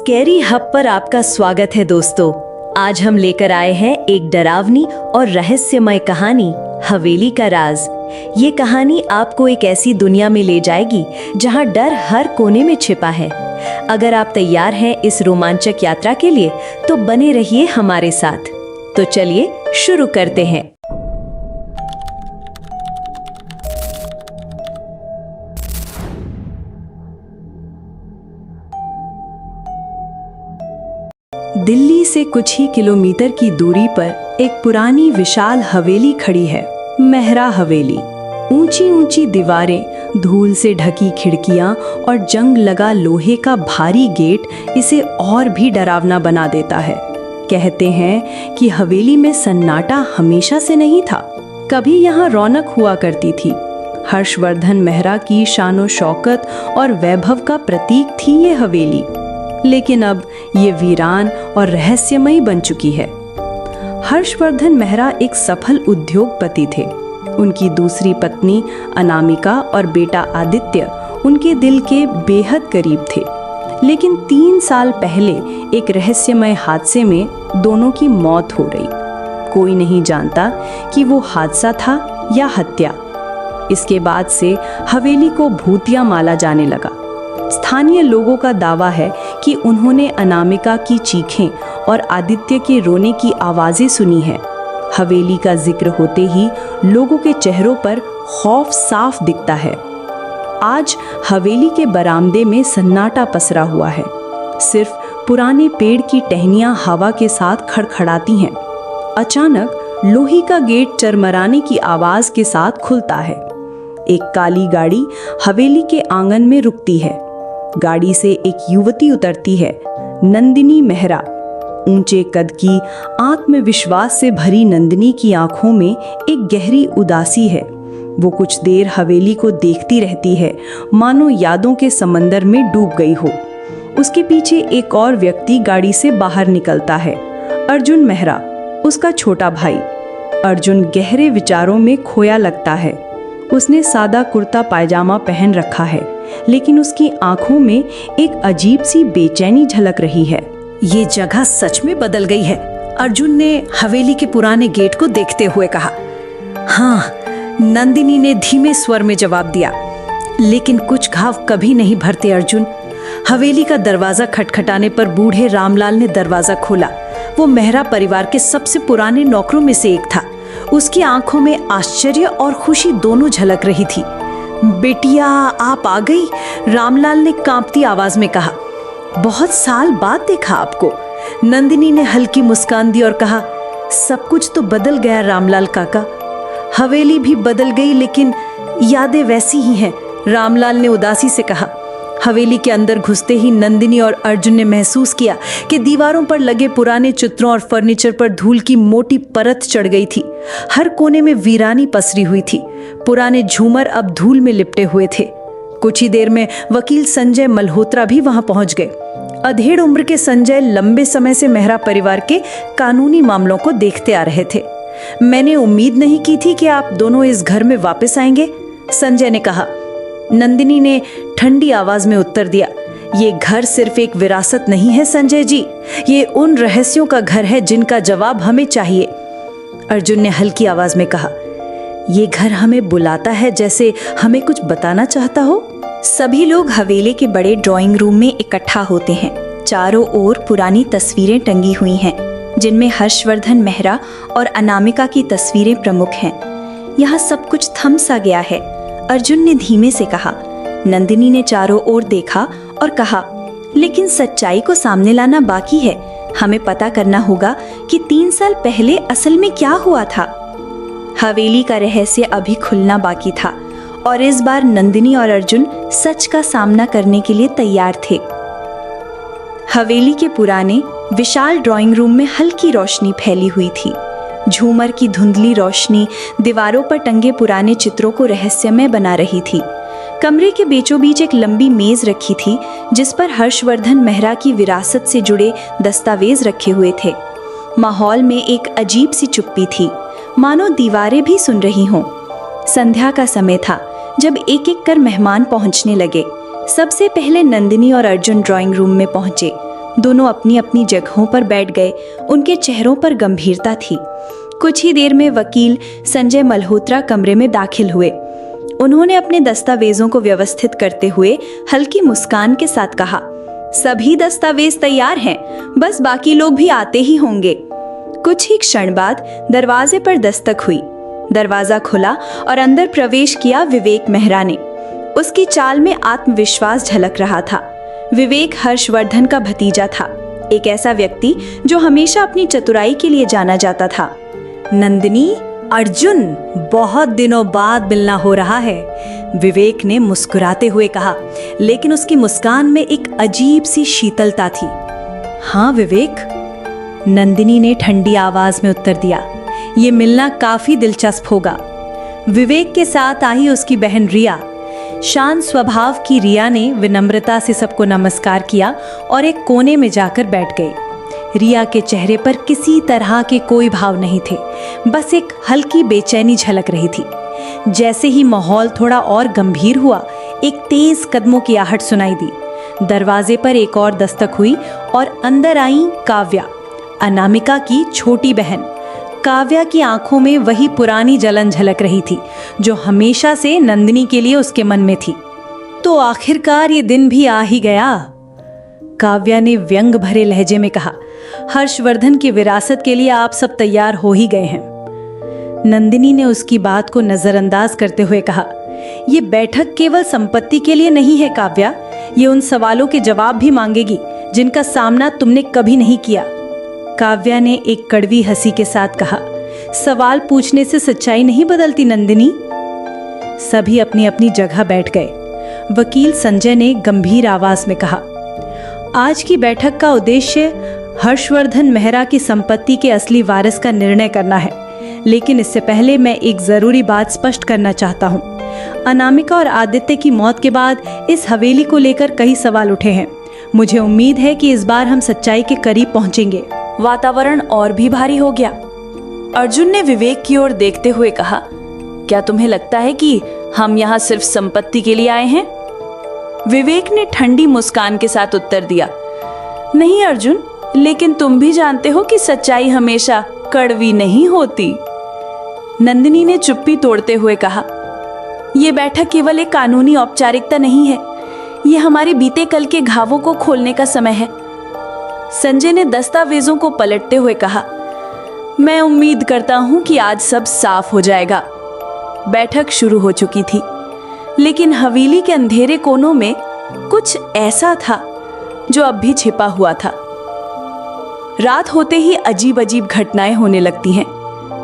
Scary hub पर आपका स्वागत है दोस्तों। आज हम लेकर आए हैं एक डरावनी और रहस्यमय कहानी, हवेली का राज। ये कहानी आपको एक ऐसी दुनिया में ले जाएगी जहां डर हर कोने में छिपा है। अगर आप तैयार हैं इस रोमांचक यात्रा के लिए तो बने रहिए हमारे साथ। तो चलिए शुरू करते हैं। दिल्ली से कुछ ही किलोमीटर की दूरी पर एक पुरानी विशाल हवेली खड़ी है, मेहरा हवेली। ऊंची ऊंची दीवारें, धूल से ढकी खिड़कियां और जंग लगा लोहे का भारी गेट इसे और भी डरावना बना देता है। कहते हैं कि हवेली में सन्नाटा हमेशा से नहीं था, कभी यहाँ रौनक हुआ करती थी। हर्षवर्धन मेहरा की शानो शौकत और वैभव का प्रतीक थी ये हवेली, लेकिन अब ये वीरान और रहस्यमयी बन चुकी है। हर्षवर्धन मेहरा एक सफल उद्योगपति थे। उनकी दूसरी पत्नी अनामिका और बेटा आदित्य उनके दिल के बेहद करीब थे, लेकिन 3 साल पहले एक रहस्यमय हादसे में दोनों की मौत हो गई। कोई नहीं जानता कि वो हादसा था या हत्या। इसके बाद से हवेली को भूतिया माना जाने लगा। स्थानीय लोगों का दावा है कि उन्होंने अनामिका की चीखें और आदित्य के रोने की आवाजें सुनी हैं। हवेली का जिक्र होते ही लोगों के चेहरों पर खौफ साफ दिखता है। आज हवेली के बरामदे में सन्नाटा पसरा हुआ है। सिर्फ पुराने पेड़ की टहनियां हवा के साथ खड़खड़ाती हैं। अचानक लोहे का गेट चरमराने की आवाज के साथ खुलता है। एक काली गाड़ी हवेली के आंगन में रुकती है। गाड़ी से एक युवती उतरती है, नंदिनी मेहरा। ऊंचे कद की, आत्मविश्वास से भरी नंदिनी की आंखों में एक गहरी उदासी है। वो कुछ देर हवेली को देखती रहती है, मानो यादों के समंदर में डूब गई हो। उसके पीछे एक और व्यक्ति गाड़ी से बाहर निकलता है, अर्जुन मेहरा, उसका छोटा भाई। अर्जुन गहरे विचारों में खोया लगता है। उसने सादा कुर्ता पायजामा पहन रखा है, लेकिन उसकी आंखों में एक अजीब सी बेचैनी झलक रही है। ये जगह सच में बदल गई है, अर्जुन ने हवेली के पुराने गेट को देखते हुए कहा। हाँ, नंदिनी ने धीमे स्वर में जवाब दिया। लेकिन कुछ घाव कभी नहीं भरते अर्जुन। हवेली का दरवाजा खटखटाने पर बूढ़े रामलाल ने दरवाजा खोला। वो मेहरा परिवार के सबसे पुराने नौकरों में से एक था। उसकी आंखों में आश्चर्य और खुशी दोनों झलक रही थी। बेटिया, आप आ गई, रामलाल ने कांपती आवाज में कहा। बहुत साल बाद देखा आपको, नंदिनी ने हल्की मुस्कान दी और कहा। सब कुछ तो बदल गया रामलाल काका, हवेली भी बदल गई, लेकिन यादें वैसी ही हैं, रामलाल ने उदासी से कहा। हवेली के अंदर घुसते ही नंदिनी और अर्जुन ने महसूस किया कि दीवारों पर लगे पुराने चित्रों और फर्नीचर पर धूल की मोटी परत चढ़ गई थी। हर कोने में वीरानी पसरी हुई थी। पुराने झूमर अब धूल में लिपटे हुए थे। कुछ ही देर में वकील संजय मल्होत्रा भी वहां पहुंच गए। अधेड़ उम्र के संजय लंबे समय से मेहरा परिवार के कानूनी मामलों को देखते आ रहे थे। मैंने उम्मीद नहीं की थी कि आप दोनों इस घर में वापस आएंगे, संजय ने कहा। नंदिनी ने ठंडी आवाज में उत्तर दिया। ये घर सिर्फ एक विरासत नहीं है संजय जी, ये उन रहस्यों का घर है जिनका जवाब हमें चाहिए, अर्जुन ने हल्की आवाज में कहा। ये घर हमें बुलाता है, जैसे हमें कुछ बताना चाहता हो। सभी लोग हवेली के बड़े ड्राइंग रूम में इकट्ठा होते हैं। चारों ओर पुरानी तस्वीरें टंगी हुई हैं, जिनमें हर्षवर्धन मेहरा और अनामिका की तस्वीरें प्रमुख हैं। यहाँ सब कुछ थम सा गया है, अर्जुन ने धीमे से कहा। नंदिनी ने चारों ओर देखा और कहा, लेकिन सच्चाई को सामने लाना बाकी है। हमें पता करना होगा कि 3 साल पहले असल में क्या हुआ था। हवेली का रहस्य अभी खुलना बाकी था और इस बार नंदिनी और अर्जुन सच का सामना करने के लिए तैयार थे। हवेली के पुराने विशाल ड्राइंग रूम में हल्की रोशनी फैली हुई थी। झूमर की धुंधली रोशनी दीवारों पर टंगे पुराने चित्रों को रहस्यमय बना रही थी। कमरे के बीचों बीच एक लंबी मेज रखी थी, जिस पर हर्षवर्धन मेहरा की विरासत से जुड़े दस्तावेज रखे हुए थे। माहौल में एक अजीब सी चुप्पी थी, मानो दीवारें भी सुन रही हों। संध्या का समय था जब एक एक कर मेहमान पहुंचने लगे। सबसे पहले नंदिनी और अर्जुन ड्राइंग रूम में पहुंचे। दोनों अपनी अपनी जगहों पर बैठ गए। उनके चेहरों पर गंभीरता थी। कुछ ही देर में वकील संजय मल्होत्रा कमरे में दाखिल हुए। उन्होंने अपने दस्तावेजों को व्यवस्थित करते हुए हल्की मुस्कान के साथ कहा, सभी दस्तावेज तैयार हैं, बस बाकी लोग भी आते ही होंगे। कुछ ही क्षण बाद दरवाजे पर दस्तक हुई। दरवाजा खुला और अंदर प्रवेश किया विवेक मेहरा ने। उसकी चाल में आत्मविश्वास झलक रहा था। विवेक हर्षवर्धन का भतीजा था, एक ऐसा व्यक्ति जो हमेशा अपनी चतुराई के लिए जाना जाता था। नंदिनी, अर्जुन, बहुत दिनों बाद मिलना हो रहा है, विवेक ने मुस्कुराते हुए कहा, लेकिन उसकी मुस्कान में एक अजीब सी शीतलता थी। हाँ विवेक, नंदिनी ने ठंडी आवाज में उत्तर दिया, ये मिलना काफी दिलचस्प होगा। विवेक के साथ आई उसकी बहन रिया। शांत स्वभाव की रिया ने विनम्रता से सबको नमस्कार किया और एक कोने में जाकर बैठ गई। रिया के चेहरे पर किसी तरह के कोई भाव नहीं थे, बस एक हल्की बेचैनी झलक रही थी। जैसे ही माहौल थोड़ा और गंभीर हुआ, एक तेज कदमों की आहट सुनाई दी। दरवाजे पर एक और दस्तक हुई और अंदर आई काव्या, अनामिका की छोटी बहन। काव्या की आंखों में वही पुरानी जलन झलक रही थी जो हमेशा से नंदिनी के लिए उसके मन में थी। तो आखिरकार ये दिन भी आ ही गया, काव्या ने व्यंग भरे लहजे में कहा। हर्षवर्धन की विरासत के लिए आप सब तैयार हो ही गए हैं। नंदिनी ने उसकी बात को नजरअंदाज करते हुए कहा, ये बैठक केवल संपत्ति के लिए नहीं है काव्या, ये उन सवालों के जवाब भी मांगेगी जिनका सामना तुमने कभी नहीं किया। काव्या ने एक कड़वी हंसी के साथ कहा, सवाल पूछने से सच्चाई नहीं बदलती नंदिनी। सभी अपनी अपनी जगह बैठ गए। वकील संजय ने गंभीर आवाज में कहा, आज की बैठक का उद्देश्य हर्षवर्धन मेहरा की संपत्ति के असली वारिस का निर्णय करना है, लेकिन इससे पहले मैं एक जरूरी बात स्पष्ट करना चाहता हूँ। अनामिका और आदित्य की मौत के बाद इस हवेली को लेकर कई सवाल उठे हैं। मुझे उम्मीद है कि इस बार हम सच्चाई के करीब पहुंचेंगे। वातावरण और भी भारी हो गया। अर्जुन ने विवेक की ओर देखते हुए कहा, क्या तुम्हें लगता है कि हम यहाँ सिर्फ संपत्ति के लिए आए हैं? विवेक ने ठंडी मुस्कान के साथ उत्तर दिया, नहीं अर्जुन, लेकिन तुम भी जानते हो कि सच्चाई हमेशा कड़वी नहीं होती। नंदिनी ने चुप्पी तोड़ते हुए कहा, यह बैठक केवल एक कानूनी औपचारिकता नहीं है, यह हमारे बीते कल के घावों को खोलने का समय है। संजय ने दस्तावेजों को पलटते हुए कहा, मैं उम्मीद करता हूं कि आज सब साफ हो जाएगा। बैठक शुरू हो चुकी थी, लेकिन हवेली के अंधेरे कोनों में कुछ ऐसा था जो अब भी छिपा हुआ था। रात होते ही अजीब अजीब घटनाएं होने लगती हैं।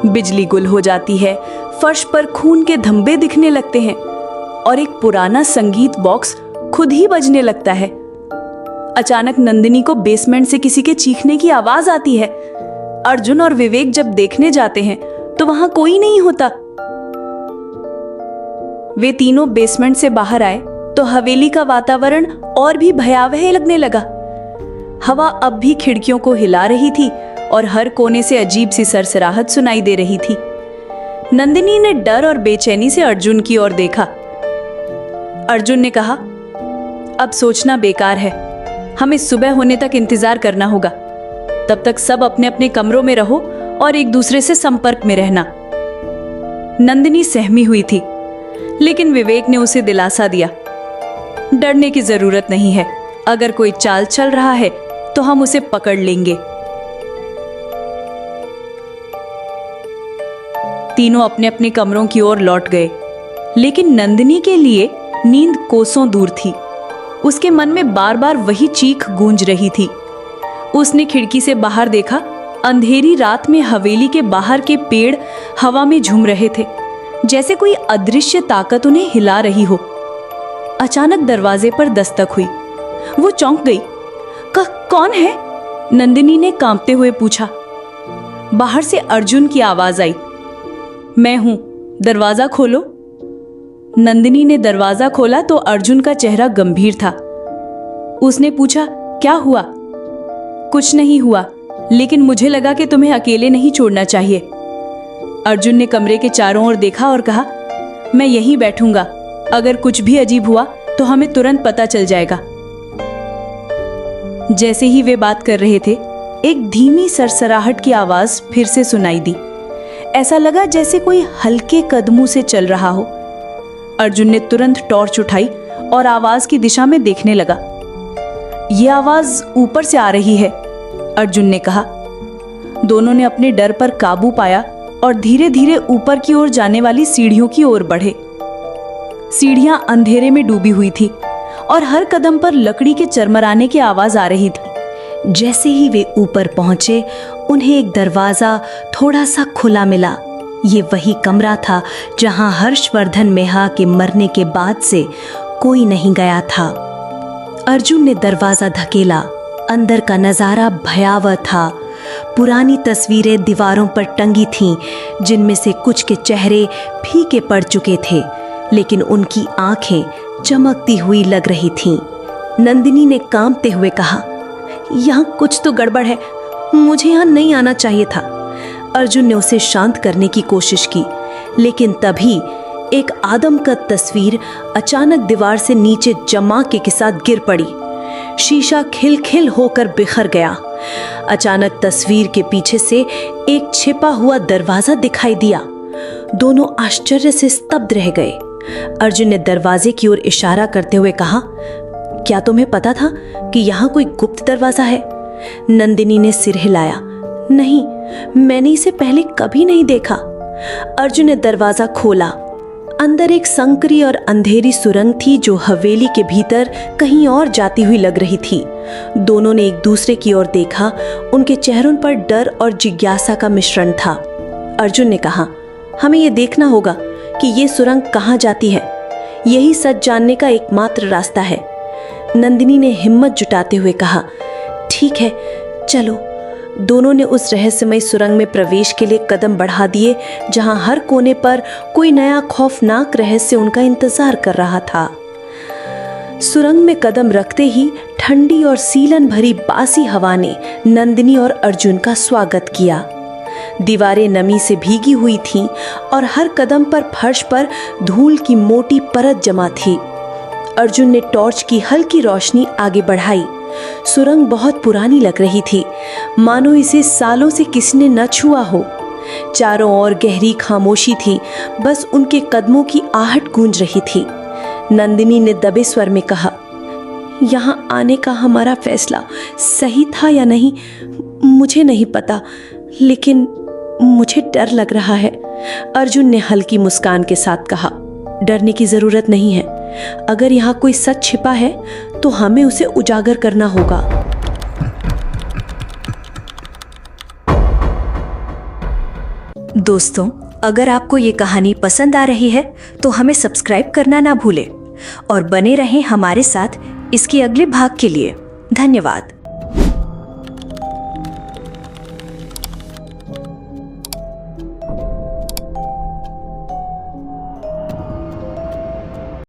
बिजली गुल हो जाती है, फर्श पर खून के धब्बे दिखने लगते हैं और एक पुराना संगीत बॉक्स खुद ही बजने लगता है। अचानक नंदिनी को बेसमेंट से किसी के चीखने की आवाज आती है। अर्जुन और विवेक जब देखने जाते हैं तो वहां कोई नहीं होता। वे तीनों बेसमेंट से बाहर आए तो हवेली का वातावरण और भी भयावह लगने लगा। हवा अब भी खिड़कियों को हिला रही थी और हर कोने से अजीब सी सरसराहट सुनाई दे रही थी। नंदिनी ने डर और बेचैनी से अर्जुन की ओर देखा। अर्जुन ने कहा, अब सोचना बेकार है, हमें सुबह होने तक इंतजार करना होगा। तब तक सब अपने अपने कमरों में रहो और एक दूसरे से संपर्क में रहना। नंदिनी सहमी हुई थी, लेकिन विवेक ने उसे दिलासा दिया, डरने की जरूरत नहीं है, अगर कोई चाल चल रहा है तो हम उसे पकड़ लेंगे। तीनों अपने अपने कमरों की ओर लौट गए, लेकिन नंदिनी के लिए नींद कोसों दूर थी। उसके मन में बार बार वही चीख गूंज रही थी। उसने खिड़की से बाहर देखा। अंधेरी रात में हवेली के बाहर के पेड़ हवा में झूम रहे थे, जैसे कोई अदृश्य ताकत उन्हें हिला रही हो। अचानक दरवाजे पर दस्तक हुई। वो चौंक गई। कौन है? नंदिनी ने कांपते हुए पूछा। बाहर से अर्जुन की आवाज आई, मैं हूं, दरवाजा खोलो। नंदिनी ने दरवाजा खोला तो अर्जुन का चेहरा गंभीर था। उसने पूछा, क्या हुआ? कुछ नहीं हुआ, लेकिन मुझे लगा कि तुम्हें अकेले नहीं छोड़ना चाहिए। अर्जुन ने कमरे के चारों ओर देखा और कहा, मैं यहीं बैठूंगा, अगर कुछ भी अजीब हुआ तो हमें तुरंत पता चल जाएगा। जैसे ही वे बात कर रहे थे, एक धीमी सरसराहट की आवाज फिर से सुनाई दी। ऐसा लगा जैसे कोई हल्के कदमों से चल रहा हो। अर्जुन ने तुरंत टॉर्च उठाई और आवाज की दिशा में देखने लगा। यह आवाज ऊपर से आ रही है, अर्जुन ने कहा। दोनों ने अपने डर पर काबू पाया और धीरे धीरे ऊपर की ओर जाने वाली सीढ़ियों की ओर बढ़े। सीढ़ियां अंधेरे में डूबी हुई थी और हर कदम पर लकड़ी के चरमराने की आवाज आ रही थी। जैसे ही वे ऊपर पहुंचे, उन्हें एक दरवाजा थोड़ा सा खुला मिला। ये वही कमरा था जहां हर्षवर्धन मेहा के मरने के बाद से कोई नहीं गया था। अर्जुन ने दरवाजा धकेला। अंदर का नजारा भयावह था। पुरानी तस्वीरें दीवारों पर टंगी थीं, जिनमें से कुछ के चेहरे फीके पड़ चुके थे, लेकिन उनकी आंखें चमकती हुई लग रही थीं। नंदिनी ने कांपते हुए कहा, यहाँ कुछ तो गड़बड़ है, मुझे यहाँ नहीं आना चाहिए था। अर्जुन ने उसे शांत करने की कोशिश की, लेकिन तभी एक आदमकद तस्वीर अचानक दीवार से नीचे जमाके के साथ गिर पड़ी। शीशा खिलखिल होकर बिखर गया। अचानक तस्वीर के पीछे से एक छिपा हुआ दरवाजा दिखाई दिया। दोनों आश्चर्य से स्तब्ध रह गए। अर्जुन ने दरवाजे की ओर इशारा करते हुए कहा, क्या तुम्हें पता था कि यहाँ कोई गुप्त दरवाजा है? नंदिनी ने सिर हिलाया। नहीं, मैंने इसे पहले कभी नहीं देखा। अर्जुन ने दरवाजा खोला। अंदर एक संकरी और अंधेरी सुरंग थी जो हवेली के भीतर कहीं और जाती हुई लग रही थी। दोनों ने एक दूसरे की ओर देखा। उनके चेहरों पर डर और जिज्ञासा का मिश्रण था। अर्जुन ने कहा, हमें यह देखना होगा कि ये सुरंग कहाँ जाती है। यही सच जानने का एकमात्र रास्ता है। नंदिनी ने हिम्मत जुटाते हुए कहा, ठीक है, चलो। दोनों ने उस रहस्यमय सुरंग में प्रवेश के लिए कदम बढ़ा दिए, जहां हर कोने पर कोई नया खौफनाक रहस्य उनका इंतजार कर रहा था। सुरंग में कदम रखते ही ठंडी और सीलन भरी बासी हवा ने नंदिनी और अर्जुन का स्वागत किया। दीवारें नमी से भीगी हुई थीं और हर कदम पर फर्श पर धूल की मोटी परत जमा थी। अर्जुन ने टॉर्च की हल्की रोशनी आगे बढ़ाई। सुरंग बहुत पुरानी लग रही थी, मानो इसे सालों से किसी ने न छुआ हो। चारों ओर गहरी खामोशी थी, बस उनके कदमों की आहट गूंज रही थी। नंदिनी ने दबे स्वर में कहा, यहाँ आने का हमारा फैसला सही था या नहीं मुझे नहीं पता, लेकिन मुझे डर लग रहा है। अर्जुन ने हल्की मुस्कान के साथ कहा, डरने की जरूरत नहीं है। अगर यहाँ कोई सच छिपा है तो हमें उसे उजागर करना होगा। दोस्तों, अगर आपको ये कहानी पसंद आ रही है तो हमें सब्सक्राइब करना ना भूलें और बने रहें हमारे साथ इसके अगले भाग के लिए। धन्यवाद।